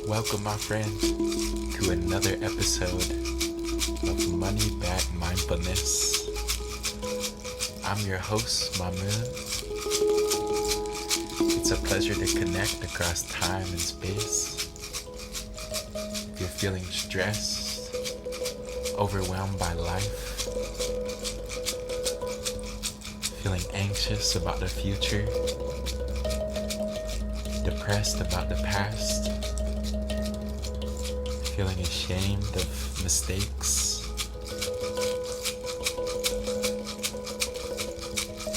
Welcome, my friend, to another episode of Money Back Mindfulness. I'm your host, Mamoon. It's a pleasure to connect across time and space. If you're feeling stressed, overwhelmed by life, feeling anxious about the future, depressed about the past, feeling ashamed of mistakes,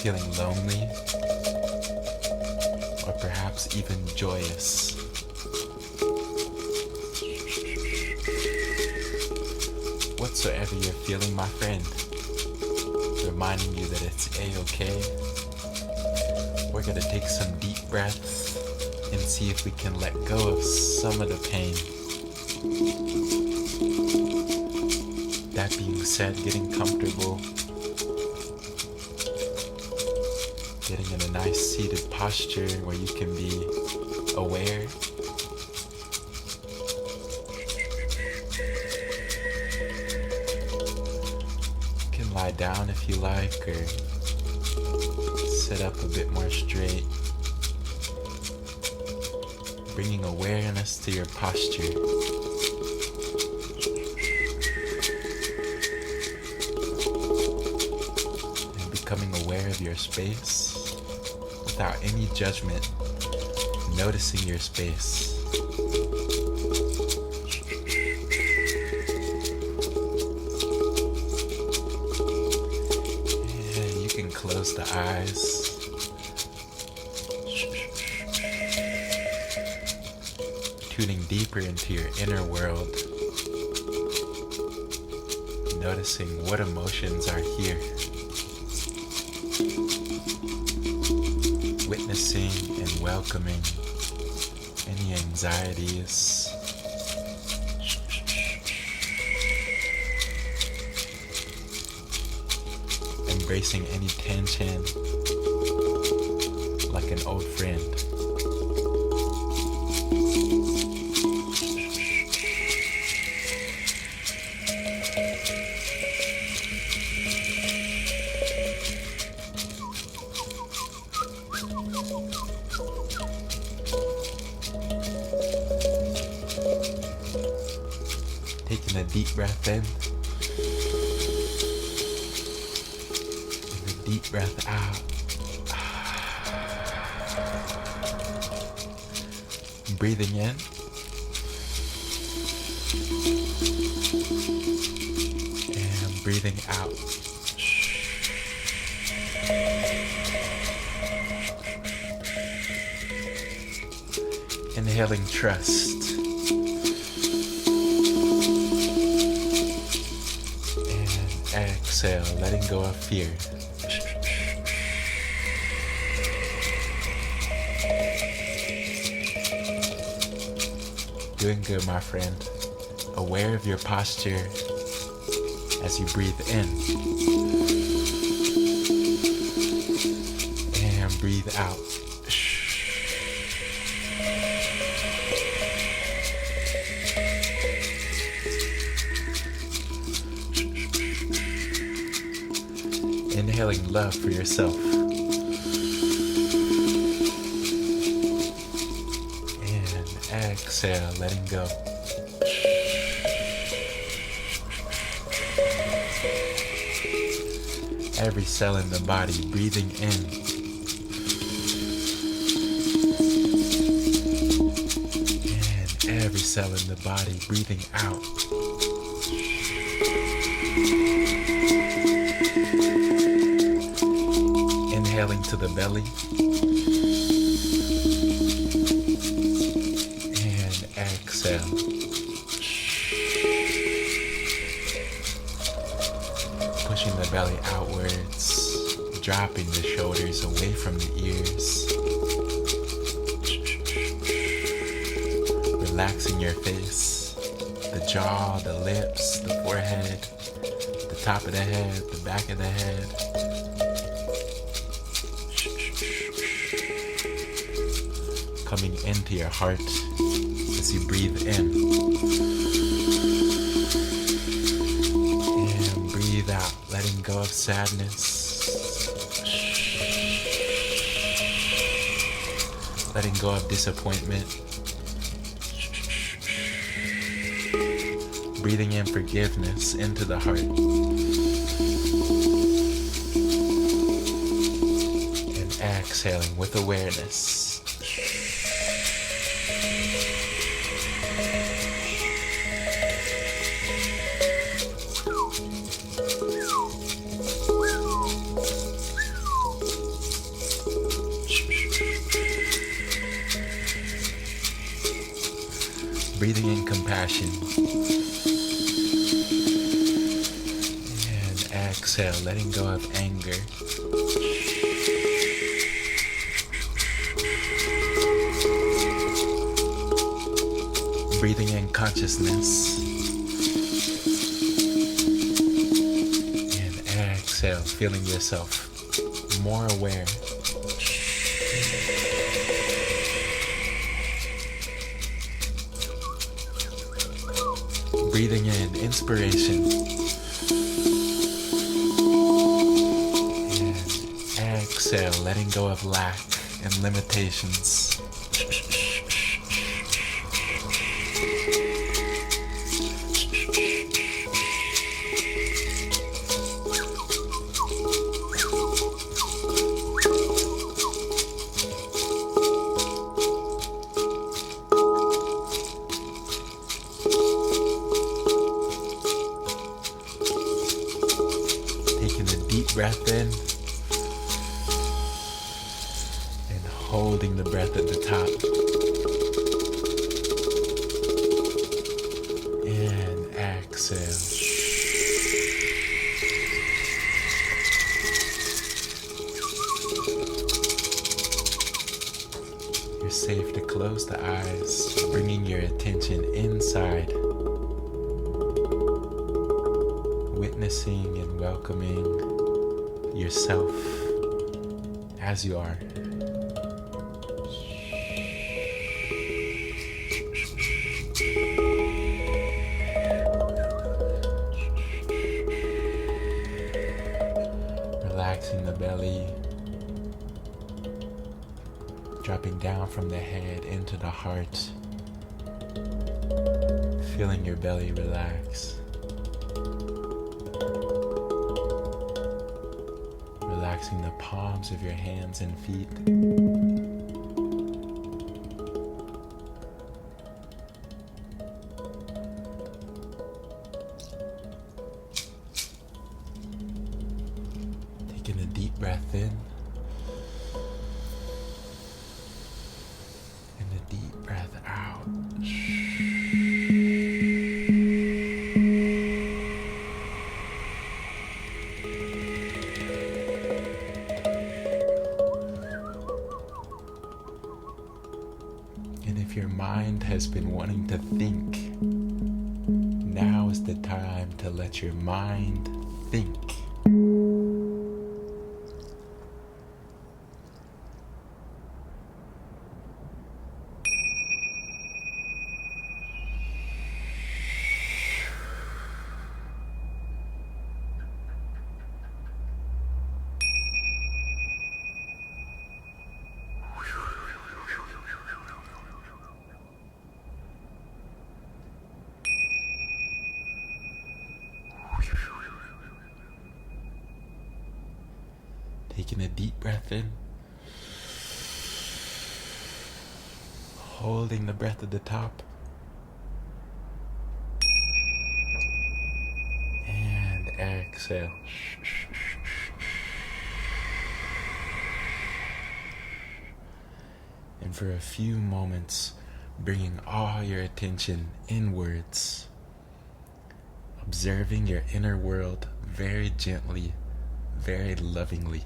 feeling lonely, or perhaps even joyous. Whatsoever you're feeling, my friend, reminding you that it's a-okay. We're gonna take some deep breaths and see if we can let go of some of the pain. That being said, getting comfortable, getting in a nice seated posture where you can be aware. You can lie down if you like, or sit up a bit more straight, bringing awareness to your posture. Becoming aware of your space without any judgment, noticing your space. And you can close the eyes. Tuning deeper into your inner world, noticing what emotions are here. Witnessing and welcoming any anxieties, embracing any tension like an old friend. Taking a deep breath in and a deep breath out. Breathing in and breathing out. Inhaling trust. Exhale, letting go of fear. Doing good, my friend. Aware of your posture as you breathe in and breathe out. Inhaling love for yourself. And exhale, letting go. Every cell in the body breathing in. And every cell in the body breathing out. Inhaling to the belly. And exhale. Pushing the belly outwards, dropping the shoulders away from the ears. Relaxing your face, the jaw, the lips, the forehead, the top of the head, the back of the head. Coming into your heart as you breathe in. And breathe out, letting go of sadness. Letting go of disappointment. Breathing in forgiveness into the heart. And exhaling with awareness. Breathing in compassion. And exhale, letting go of anger. Breathing in consciousness. And exhale, feeling yourself more aware. Breathing in inspiration. And exhale, letting go of lack and limitations. Taking a deep breath in and holding the breath at the top. And exhale. You're safe to close the eyes, bringing your attention inside. Witnessing and welcoming yourself as you are. Relaxing the belly, dropping down from the head into the heart, feeling your belly relax. Relaxing the palms of your hands and feet. Taking a deep breath in and a deep breath out. And if your mind has been wanting to think, now is the time to let your mind think. Taking a deep breath in. Holding the breath at the top. And exhale. And for a few moments, bringing all your attention inwards, observing your inner world very gently, very lovingly.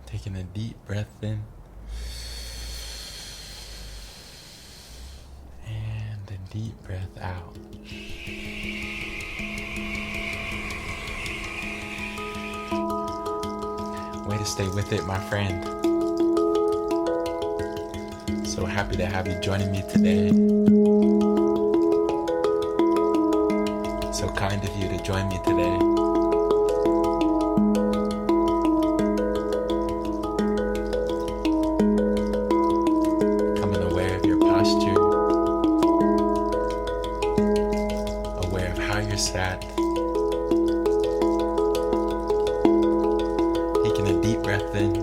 Taking a deep breath in and a deep breath out. Way to stay with it, my friend. So happy to have you joining me today. So kind of you to join me today. Sat. Taking a deep breath in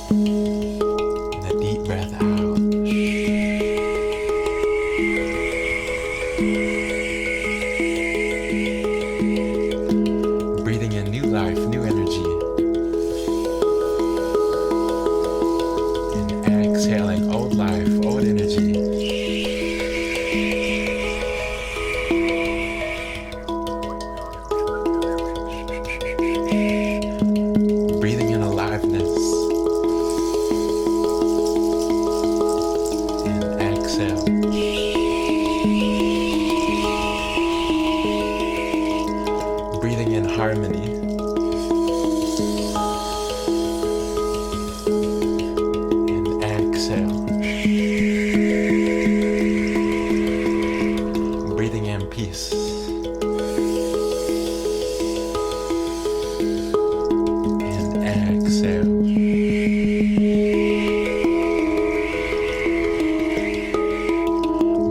and a deep breath out. Breathing in new life, new energy. And exhaling old life, old energy. Breathing in harmony. And exhale. Breathing in peace. And exhale.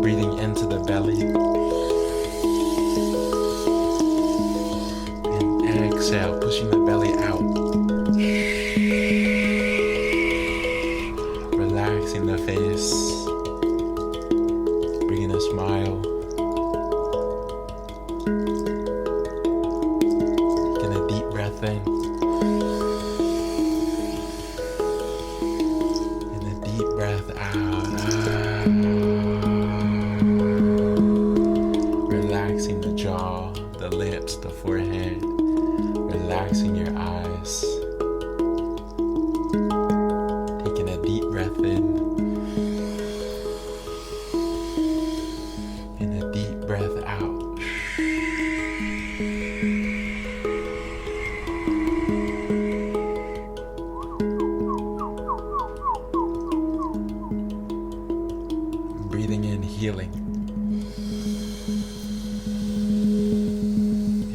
Breathing into the belly. Exhale, pushing the belly out. Relaxing the face. Bringing a smile. Taking a deep breath in. deep breath out. Relaxing the jaw, the lips, the forehead. Relaxing your eyes. Taking a deep breath in. And a deep breath out. Breathing in healing.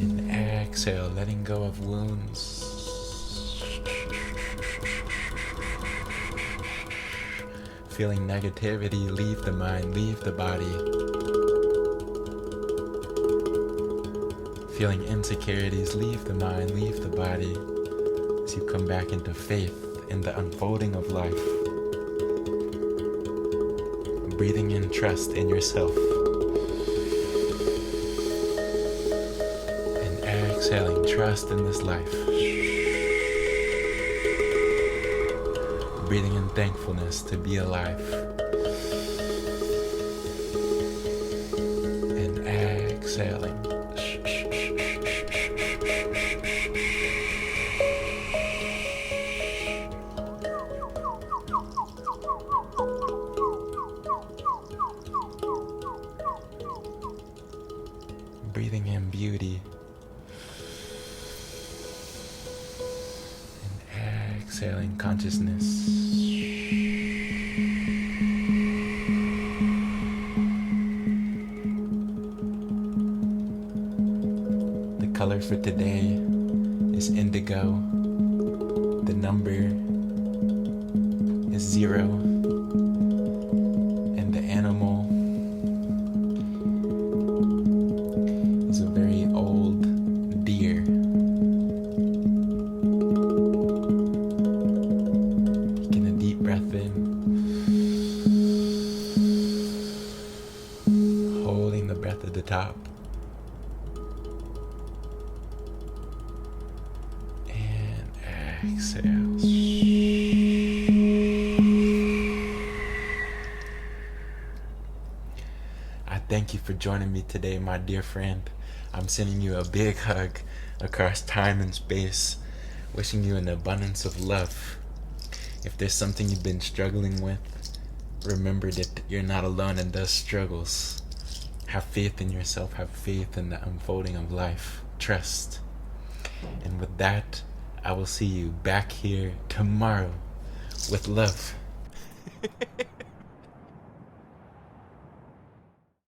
And exhale, letting go of wounds. Feeling negativity, leave the mind, leave the body. Feeling insecurities, leave the mind, leave the body. As you come back into faith in the unfolding of life. Breathing in trust in yourself. And exhaling trust in this life. Breathing in thankfulness to be alive. And exhaling. Breathing in beauty. And exhaling consciousness. The color for today is indigo. The number is 0. And the animal is a very old deer. Taking a deep breath in. Holding the breath at the top. And exhale. I thank you for joining me today, my dear friend. I'm sending you a big hug across time and space, wishing you an abundance of love. If there's something you've been struggling with, remember that you're not alone in those struggles. Have faith in yourself, have faith in the unfolding of life. Trust. And with that, I will see you back here tomorrow with love.